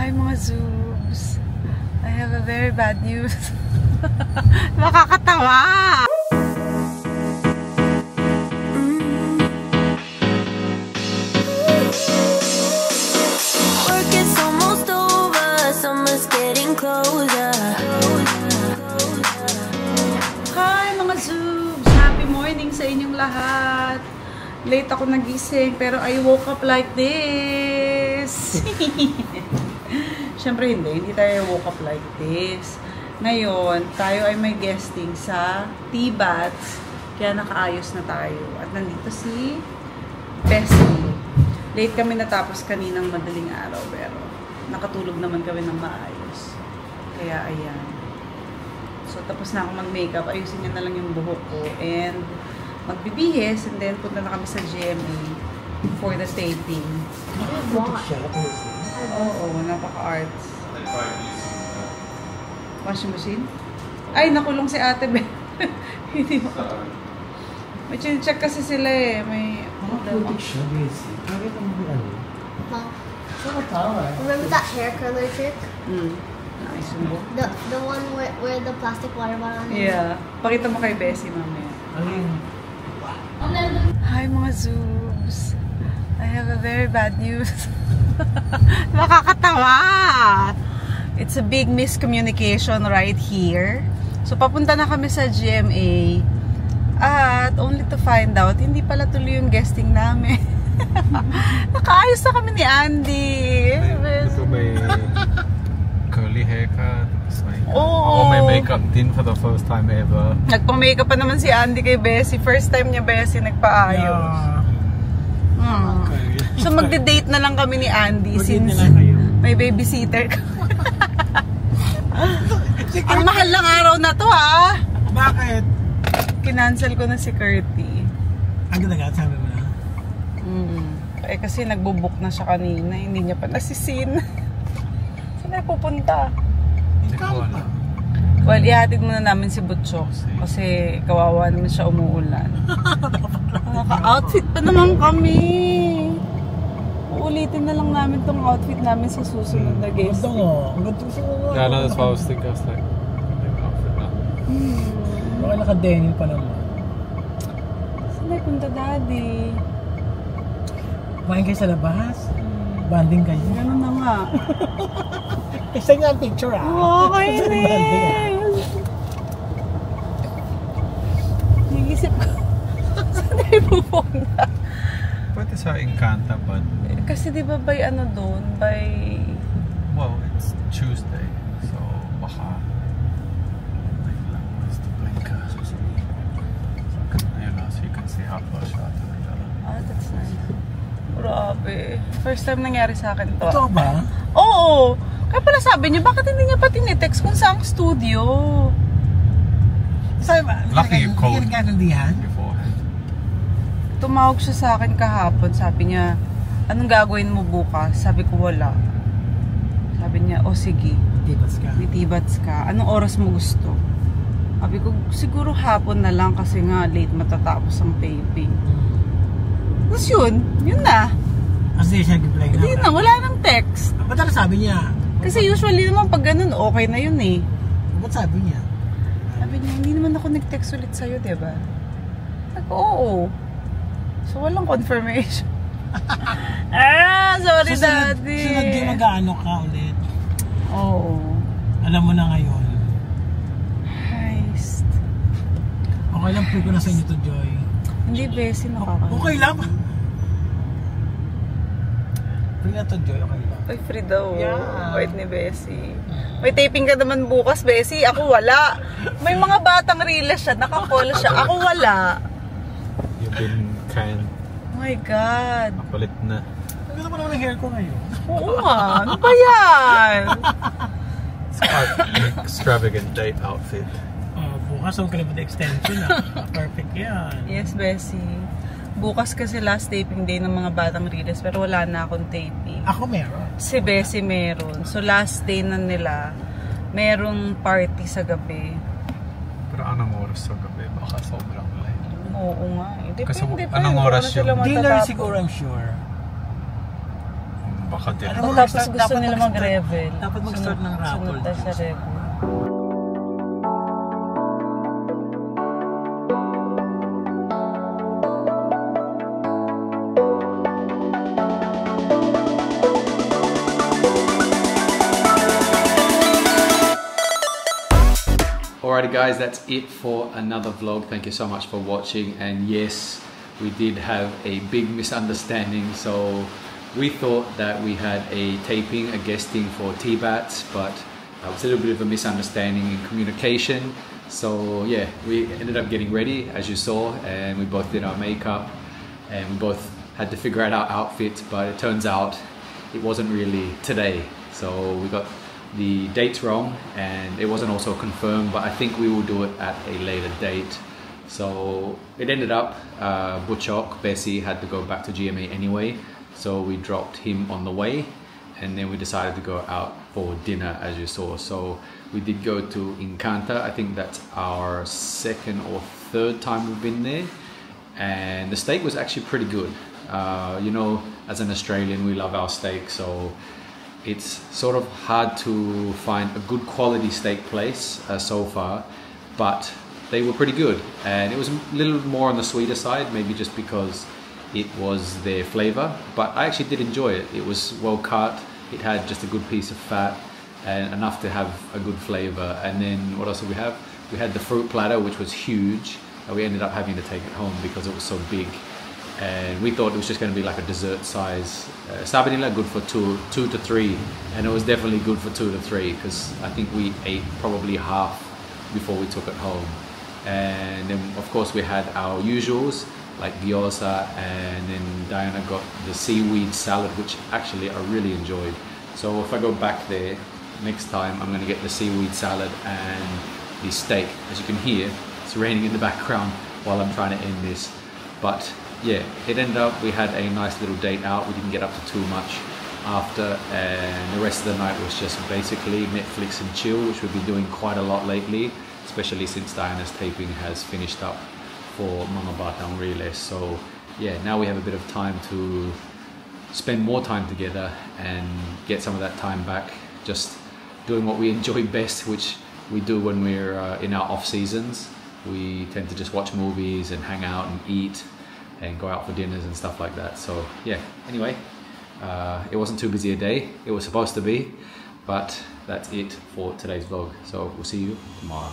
Hi mga Zoobs! I have a very bad news. Nakakatawa! Work is almost over, summer's getting closer. Hi mga Zoobs! Happy morning sa inyong lahat! Late ako nagising pero I woke up like this! Siyempre hindi tayo woke up like this. Ngayon, tayo ay may guesting sa T-Bats. Kaya nakaayos na tayo. At nandito si Bessie. Late kami natapos kaninang madaling araw. Pero nakatulog naman kami ng maayos. Kaya ayan. So tapos na ako mag-makeup. Ayusin niya na lang yung buhok ko. And magbibihis. And then punta na kami sa GMA for the taping. Oo, napaka-arts. Washing machine? Ay, nakulong si Ate Beth. Hindi mo. May check kasi sila eh. May putik siya, Bessie. Bakit ang ano? Saan tawa? Remember that hair curler trick? Nice yung buhok. The one where the plastic water bottle on it? Yeah. Pakita mo kay Bessie mamaya. Ayun. Hi mga Zoobs! I have a very bad news. Nakakatawa! It's a big miscommunication right here. So papunta na kami sa GMA. At only to find out, hindi pala tuloy yung guesting namin. Nakaayos na kami ni Andy. Ito may curly haircut. Oo. Ako may makeup din for the first time ever. Nagpa-makeup pa naman si Andy kay Bessie. First time niya Bessie nagpaayos. So magde-date na lang kami ni Andy since may babysitter ka. Ang mahal lang araw na to ha. Bakit? Kinancel ko na si Curty. Ang ganda sabi mo na? Eh kasi nagbubook na siya kanina. Hindi niya pa nasisin. Saan na pupunta? Ikaw pa. Well, ihatid muna namin si Butchok. Kasi kawawa naman siya umuulan. Naka-outfit pa naman kami. Uulitin na lang namin tong outfit namin sa susunod na guest. Ganda nga. Ang ganda sa mga. Yeah, no, that's what I was thinking. I was like, outfit na. Baka naka-denim pa naman. Saan na punta, Daddy? Kumain kayo sa labas? Banding kayo? Ganun na nga. Isa nga ang picture ah. Oo, kainis! Nagisip ko. Saan tayo pupunta? Pwede sa Encanta, but Kasi di ba by ano doon? By... well, it's Tuesday, so baka like lang was the blinker. So you can see how far siya to the other. Ah, that's nice. Grabe. First time nangyari sa akin to. Ito ba? Oo! Kaya pala sabi niya, bakit hindi niya pa tinitext kung saan studio? Sabi ba? Lucky you called Nagkakandihan? beforehand. Tumawag siya sa akin kahapon. Sabi niya, anong gagawin mo bukas? Sabi ko, wala. Sabi niya, oh sige. Tibats ka. May T-Bats ka. Anong oras mo gusto? Sabi ko, siguro hapon na lang kasi nga late matatapos ang taping. Tapos yun na. Kasi siya nag-reply na. Hindi na, wala nang text. Ba't ano sabi niya? Kasi usually naman pag ganun, okay na yun eh. Ba't sabi niya? Sabi niya, hindi naman ako nag-text ulit sa'yo, diba? Sabi ko, oo. So, walang confirmation. Sorry, Daddy. Sunod din mag-ano ka ulit. Oo. Alam mo na ngayon. Heist. Okay lang, free ko na sa inyo to, Joy. Hindi, Bessie, nakaka. Okay lang. Free na to, Joy. Okay lang. Ay, free daw. Yeah. Wait ni Bessie. May taping ka naman bukas, Bessie. Ako wala. May mga batang reels siya. Naka-follow siya. Ako wala. You've been kind. Oh my God. Makulit na. Ang gusto mo naman ang hair ko ngayon. Oo nga. Ano ba yan? It's quite an extravagant date outfit. Bukas ang kalabot extension ah. Perfect yan. Yes, Bessie. Bukas kasi last taping day ng mga batang reels pero wala na akong taping. Ako meron. Si Bessie meron. So last day na nila, merong party sa gabi. Pero anong oras sa gabi? Baka sobrang late. Oo nga. Depende Kasi pa anong yun, oras kung ano sila yung- Dinner matatapos. siguro, I'm sure. baka din. Tapos gusto nila mag-revel. Dapat mag-start ng raffle. Sunod tayo sa revel. Alrighty guys, that's it for another vlog. Thank you so much for watching, and yes, we did have a big misunderstanding. So we thought that we had a taping, a guesting for T-Bats, but it was a little bit of a misunderstanding in communication. So yeah, we ended up getting ready as you saw, and we both did our makeup and we both had to figure out our outfits, but it turns out it wasn't really today. So we got the dates wrong and it wasn't also confirmed, but I think we will do it at a later date. So it ended up Butchok, Bessie had to go back to GMA anyway, so we dropped him on the way and then we decided to go out for dinner as you saw. So we did go to Encanta. I think that's our second or third time we've been there, and the steak was actually pretty good. You know, as an Australian we love our steak, so it's sort of hard to find a good quality steak place so far, but they were pretty good, and it was a little more on the sweeter side, maybe just because it was their flavor, but I actually did enjoy it. It was well cut, it had just a good piece of fat and enough to have a good flavor. And then what else did we have? We had the fruit platter, which was huge, and we ended up having to take it home because it was so big, and we thought it was just going to be like a dessert size sabi nila good for two to three, and it was definitely good for 2 to 3 because I think we ate probably half before we took it home. And then of course we had our usuals like gyoza, and then Diana got the seaweed salad, which actually I really enjoyed. So if I go back there next time, I'm going to get the seaweed salad and the steak. As you can hear, it's raining in the background while I'm trying to end this, but yeah, it ended up we had a nice little date out. We didn't get up to too much after, and the rest of the night was just basically Netflix and chill, which we've been doing quite a lot lately, especially since Diana's taping has finished up for Mga Batang Riles. So yeah, now we have a bit of time to spend more time together and get some of that time back just doing what we enjoy best, which we do when we're in our off seasons. We tend to just watch movies and hang out and eat and go out for dinners and stuff like that. So yeah, anyway, it wasn't too busy a day. It was supposed to be, but that's it for today's vlog. So we'll see you tomorrow.